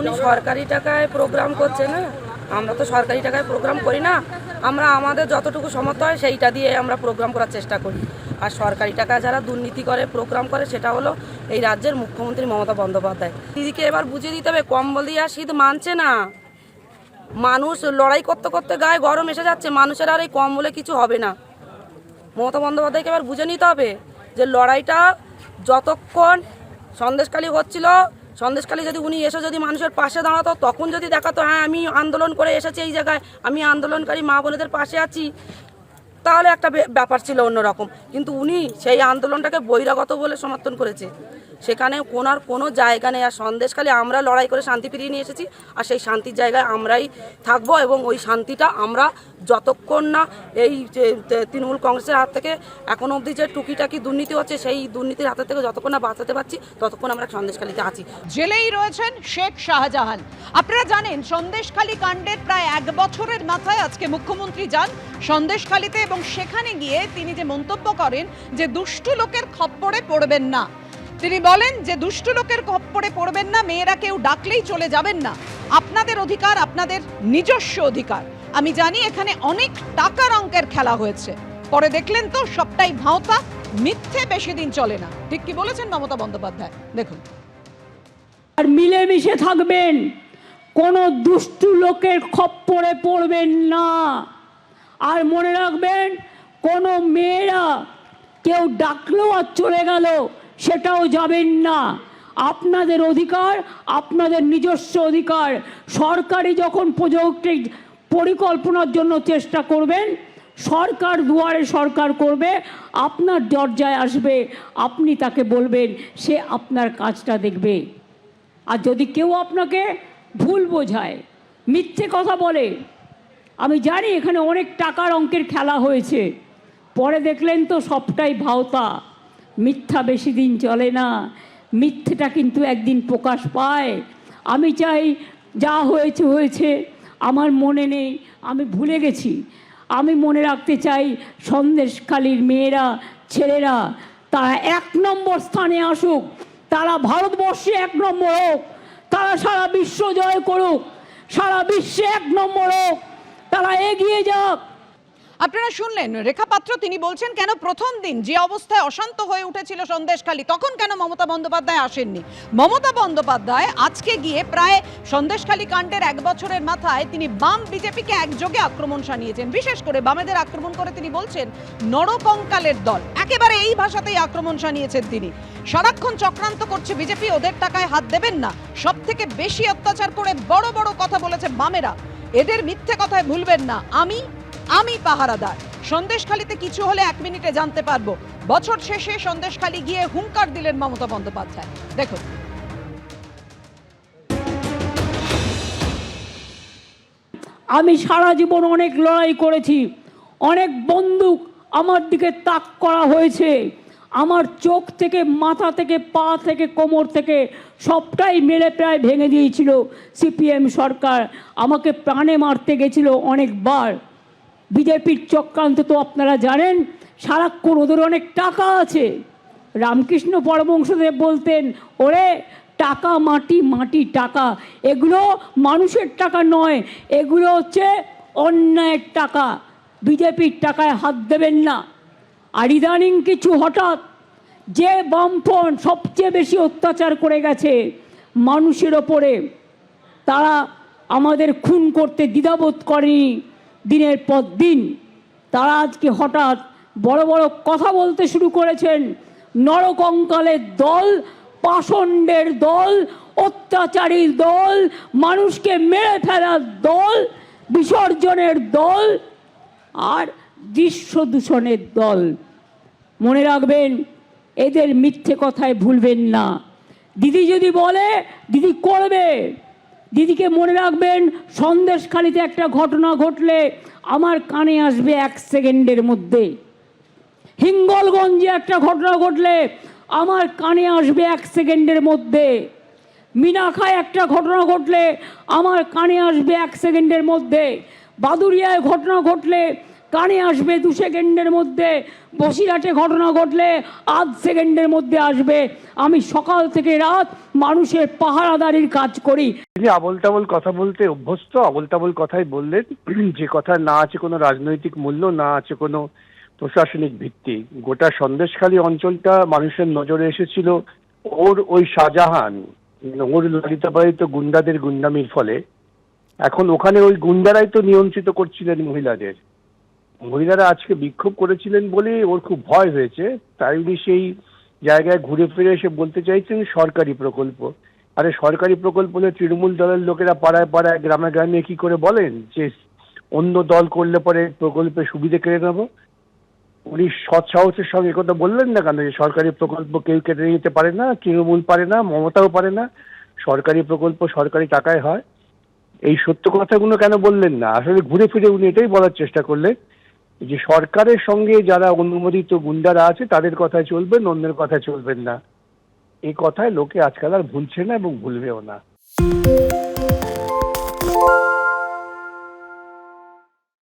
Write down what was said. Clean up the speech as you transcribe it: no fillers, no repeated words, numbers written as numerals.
উনি সরকারি টাকায় প্রোগ্রাম করছে না, আমরা তো সরকারি টাকায় প্রোগ্রাম করি না। আমরা আমাদের যতটুকু সামর্থ্য হয় সেইটা দিয়ে আমরা প্রোগ্রাম করার চেষ্টা করি। আর সরকারি টাকা যারা দুর্নীতি করে প্রোগ্রাম করে সেটা হলো এই রাজ্যের মুখ্যমন্ত্রী মমতা বন্দ্যোপাধ্যায়। দিদিকে এবার বুঝিয়ে দিতে হবে, কম্বল দিয়ে আর শীত মানছে না। মানুষ লড়াই করতে করতে গায়ে গরম এসে যাচ্ছে, মানুষের আর এই কম্বলে কিছু হবে না। মমতা বন্দ্যোপাধ্যায়কে এবার বুঝে নিতে হবে যে লড়াইটা যতক্ষণ সন্দেশখালী হচ্ছিল, সন্দেশখালী যদি উনি এসে যদি মানুষের পাশে দাঁড়াতো, তখন যদি দেখাতো হ্যাঁ আমি আন্দোলন করে এসেছি এই জায়গায়, আমি আন্দোলনকারী মা বোনেদের পাশে আছি, তাহলে একটা ব্যাপার ছিল অন্যরকম। কিন্তু উনি সেই আন্দোলনটাকে বহিরাগত বলে সমর্থন করেছে, সেখানে কোনার কোনো জায়গা নেই। আর সন্দেশখালী আমরা লড়াই করে শান্তি ফিরিয়ে নিয়ে এসেছি, আর সেই শান্তির জায়গায় আমরাই থাকবো। এবং ওই শান্তিটা আমরা যতক্ষণ না এই তৃণমূল কংগ্রেসের হাত থেকে এখনো অবধি যে টুকিটাকি দুর্নীতি হচ্ছে, সেই দুর্নীতির হাত থেকে যতক্ষণ না বাঁচাতে পারছি ততক্ষণ আমরা সন্দেশখালীতে আছি। জেলেই রয়েছেন শেখ শাহজাহান। আপনারা জানেন সন্দেশখালী কাণ্ডের প্রায় 1 বছরের মাথায় আজকে মুখ্যমন্ত্রী যান সন্দেশখালীতে, এবং সেখানে গিয়ে তিনি যে মন্তব্য করেন যে দুষ্টু লোকের খপ্পরে পড়বেন না। তিনি বলেন যে দুষ্টু লোকের খপ্পরে পড়বেন না, মেয়েরা কেউ ডাকলেই চলে যাবেন না, আপনাদের অধিকার আপনাদের নিজস্ব অধিকার। আমি জানি এখানে অনেক টাকার অঙ্কের খেলা হয়েছে, পরে দেখলেন তো সবটাই ভাঁওতা, মিথ্যে বেশি দিন চলে না। ঠিক কি বলেছেন মমতা বন্দ্যোপাধ্যায়, দেখুন। আর মিলেমিশে থাকবেন, কোনো দুষ্টু লোকের খপ্পরে পড়বেন না। আর মনে রাখবেন, কোনো মেয়েরা কেউ ডাকলেও আর চলে গেল সেটাও যাবেন না। আপনাদের অধিকার আপনাদের নিজস্ব অধিকার। সরকারি যখন প্রজেক্টের পরিকল্পনার জন্য চেষ্টা করবেন, সরকার দুয়ারে সরকার করবে, আপনার দরজায় আসবে, আপনি তাকে বলবেন, সে আপনার কাজটা দেখবে। আর যদি কেউ আপনাকে ভুল বোঝায়, মিথ্যে কথা বলে, আমি জানি এখানে অনেক টাকার অঙ্কের খেলা হয়েছে, পরে দেখলেন তো সবটাই ভাঁওতা, মিথ্যা বেশি দিন চলে না, মিথ্যেটা কিন্তু একদিন প্রকাশ পায়। আমি চাই যা হয়েছে হয়েছে, আমার মনে নেই, আমি ভুলে গেছি। আমি মনে রাখতে চাই সন্দেশখালীর মেয়েরা ছেলেরা তারা 1 নম্বর স্থানে আসুক, তারা ভারতবর্ষে 1 নম্বর হোক, তারা সারা বিশ্ব জয় করুক, সারা বিশ্বে 1 নম্বর হোক, তারা এগিয়ে যাক। আপনারা শুনলেন রেখা পাত্র, তিনি বলছেন কেন প্রথম দিন যে অবস্থায় অশান্ত হয়ে উঠেছিল সন্দেশখালী, তখন কেন মমতা বন্দ্যোপাধ্যায় আসেননি। মমতা বন্দ্যোপাধ্যায় আজকে গিয়ে প্রায় সন্দেশখালী কাণ্ডের 1 বছরের মাথায় তিনি বাম বিজেপিকে একযোগে আক্রমণ শানিয়েছেন। বিশেষ করে বামেদের আক্রমণ করে তিনি বলছেন নরকঙ্কালের দল, একেবারে এই ভাষাতেই আক্রমণ শানিয়েছেন তিনি। সারাক্ষণ চক্রান্ত করছে বিজেপি, ওদের টাকায় হাত দেবেন না, সব থেকে বেশি অত্যাচার করে বড় বড় কথা বলেছে বামেরা, এদের মিথ্যে কথায় ভুলবেন না, আমি পাহারাদার। সন্দেশখালীতে কিছু হলে 1 মিনিটে জানতে পারবো। বছর শেষে সন্দেশখালী গিয়ে হুঙ্কার দিলেন মমতা বন্দ্যোপাধ্যায়, দেখুন। আমি সারা জীবন অনেক লড়াই করেছি, অনেক বন্দুক আমার দিকে তাক করা হয়েছে, আমার চোখ থেকে, মাথা থেকে, পা থেকে, কোমর থেকে সবটাই মেরে প্রায় ভেঙে দিয়েছিল সিপিএম সরকার, আমাকে প্রাণে মারতে গেছিল অনেকবার। বিজেপির চক্রান্ত তো আপনারা জানেন, সারাক্ষণ ওদের অনেক টাকা আছে। রামকৃষ্ণ পরমহংসদেব বলতেন, ওরে টাকা মাটি, মাটি টাকা, এগুলো মানুষের টাকা নয়, এগুলো হচ্ছে অন্যায়ের টাকা, বিজেপির টাকায় হাত দেবেন না। আর ইদানিং কিছু হঠাৎ যে বামফ্রন্ট সবচেয়ে বেশি অত্যাচার করে গেছে মানুষের ওপরে, তারা আমাদের খুন করতে দ্বিধাবোধ করেনি দিনের পর দিন। তারা আজকে হঠাৎ বড় বড় কথা বলতে শুরু করেছেন, নরকঙ্কালের দল, পাষণ্ডের দল, অত্যাচারীর দল, মানুষকে মেরে ফেলার দল, বিসর্জনের দল, আর দৃশ্য দূষণের দল। মনে রাখবেন, এদের মিথ্যে কথায় ভুলবেন না। দিদি যদি বলে দিদি করবে। দিদিকে মনে রাখবেন, সন্দেশখালীতে একটা ঘটনা ঘটলে আমার কানে আসবে 1 সেকেন্ডের মধ্যে, হিঙ্গলগঞ্জে একটা ঘটনা ঘটলে আমার কানে আসবে 1 সেকেন্ডের মধ্যে, মিনাখায় একটা ঘটনা ঘটলে আমার কানে আসবে 1 সেকেন্ডের মধ্যে, বাদুরিয়ায় ঘটনা ঘটলে কানে আসবে 2 সেকেন্ডের মধ্যে, বসিরহাটে ঘটনা ঘটলে আধ সেকেন্ডের মধ্যে আসবে। আমি সকাল থেকে রাত মানুষের পাহারাদারির কাজ করি। তিনি আবোল তাবোল কথা বলতে অভ্যস্ত, আবোল তাবোল কথাই বললেন, যে কথা না আছে কোনো রাজনৈতিক মূল্য, না আছে কোনো প্রশাসনিক ভিত্তি। গোটা সন্দেশখালী অঞ্চলটা মানুষের নজরে এসেছিল ওর ওই শাহজাহান, ওর লালিত পালিত গুন্ডাদের গুন্ডামির ফলে। এখন ওখানে ওই গুন্ডারাই তো নিয়ন্ত্রিত করছিলেন মহিলাদের। মহিলারা আজকে বিক্ষোভ করেছিলেন বলে ওর খুব ভয় হয়েছে, তাই উনি সেই জায়গায় ঘুরে ফিরে এসে বলতে চাইছেন সরকারি প্রকল্প। আরে সরকারি প্রকল্প হলে তৃণমূল দলের লোকেরা পাড়ায় পাড়ায় গ্রামে গ্রামে কি করে বলেন যে অন্য দল করলে পরে প্রকল্পের সুবিধে কেড়ে নেব? উনি সৎ সাহসের সঙ্গে কথা বললেন না কেন যে সরকারি প্রকল্প কেউ কেটে নিতে পারে না, তৃণমূল পারে না, মমতাও পারে না, সরকারি প্রকল্প সরকারি টাকায় হয়? এই সত্য কথাগুলো কেন বললেন না? আসলে ঘুরে ফিরে উনি এটাই বলার চেষ্টা করলেন যে সরকারের সঙ্গে যারা অনুমোদিত গুন্ডারা আছে তাদের কথায় চলবেন, অন্যের কথায় চলবেন না। এই কথায় লোকে আজকাল আর ভুলছে না এবং ভুলবেও না।